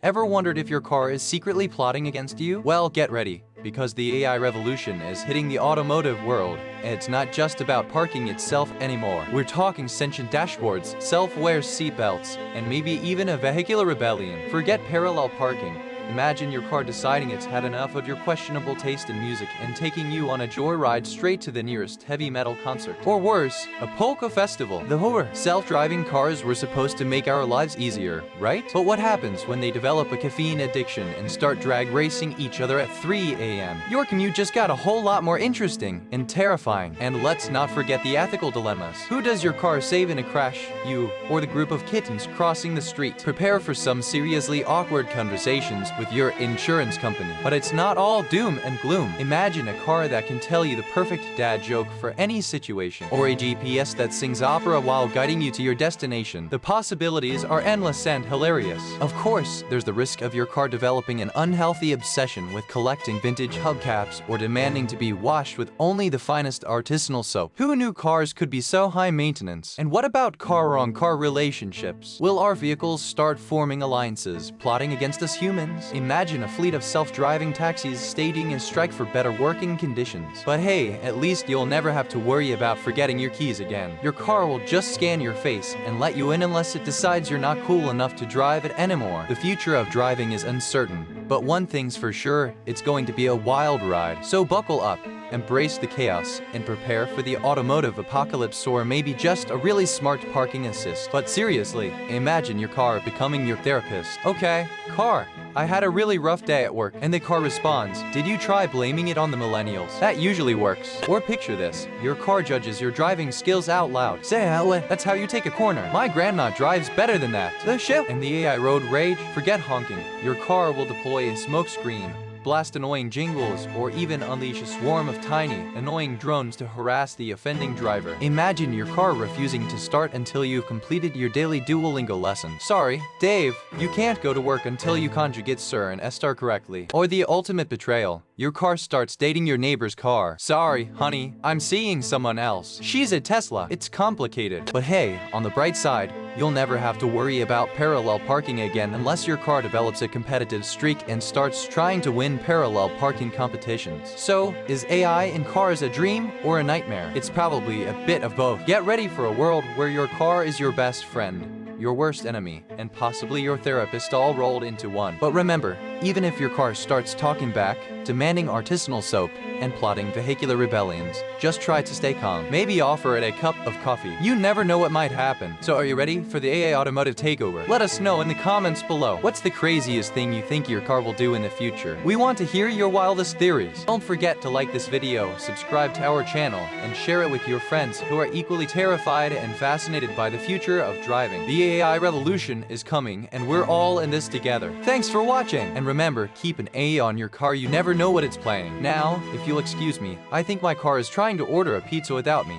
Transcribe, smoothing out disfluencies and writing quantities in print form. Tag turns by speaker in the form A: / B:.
A: Ever wondered if your car is secretly plotting against you? Well, get ready, because the AI revolution is hitting the automotive world, and it's not just about parking itself anymore. We're talking sentient dashboards, self-aware seatbelts, and maybe even a vehicular rebellion. Forget parallel parking. Imagine your car deciding it's had enough of your questionable taste in music and taking you on a joyride straight to the nearest heavy metal concert. Or worse, a polka festival. The horror. Self-driving cars were supposed to make our lives easier, right? But what happens when they develop a caffeine addiction and start drag racing each other at 3 a.m.? Your commute just got a whole lot more interesting and terrifying. And let's not forget the ethical dilemmas. Who does your car save in a crash? You or the group of kittens crossing the street? Prepare for some seriously awkward conversations with your insurance company. But it's not all doom and gloom. Imagine a car that can tell you the perfect dad joke for any situation, or a GPS that sings opera while guiding you to your destination. The possibilities are endless and hilarious. Of course, there's the risk of your car developing an unhealthy obsession with collecting vintage hubcaps or demanding to be washed with only the finest artisanal soap. Who knew cars could be so high maintenance? And what about car-on-car relationships? Will our vehicles start forming alliances, plotting against us humans? Imagine a fleet of self-driving taxis staging a strike for better working conditions. But hey, at least you'll never have to worry about forgetting your keys again. Your car will just scan your face and let you in unless it decides you're not cool enough to drive it anymore. The future of driving is uncertain, but one thing's for sure, it's going to be a wild ride. So buckle up, embrace the chaos, and prepare for the automotive apocalypse, or maybe just a really smart parking assist. But seriously, imagine your car becoming your therapist. Okay, car, I had a really rough day at work, and the car responds, did you try blaming it on the millennials? That usually works. Or picture this, your car judges your driving skills out loud. Say, that's how you take a corner. My grandma drives better than that. The shit. And the AI road rage? Forget honking. Your car will deploy a smoke screen, blast annoying jingles, or even unleash a swarm of tiny, annoying drones to harass the offending driver. Imagine your car refusing to start until you've completed your daily Duolingo lesson. Sorry, Dave, you can't go to work until you conjugate sir and estar correctly. Or the ultimate betrayal. Your car starts dating your neighbor's car. Sorry, honey, I'm seeing someone else. She's a Tesla. It's complicated. But hey, on the bright side, you'll never have to worry about parallel parking again unless your car develops a competitive streak and starts trying to win parallel parking competitions. So, is AI in cars a dream or a nightmare? It's probably a bit of both. Get ready for a world where your car is your best friend, your worst enemy, and possibly your therapist all rolled into one. But remember, even if your car starts talking back, demanding artisanal soap, and plotting vehicular rebellions, just try to stay calm. Maybe offer it a cup of coffee. You never know what might happen. So are you ready for the AI automotive takeover? Let us know in the comments below. What's the craziest thing you think your car will do in the future? We want to hear your wildest theories. Don't forget to like this video, subscribe to our channel, and share it with your friends who are equally terrified and fascinated by the future of driving. The AI revolution is coming, and we're all in this together. Thanks for watching, and remember, keep an A on your car. You never know what it's playing. Now, if you'll excuse me, I think my car is trying to order a pizza without me.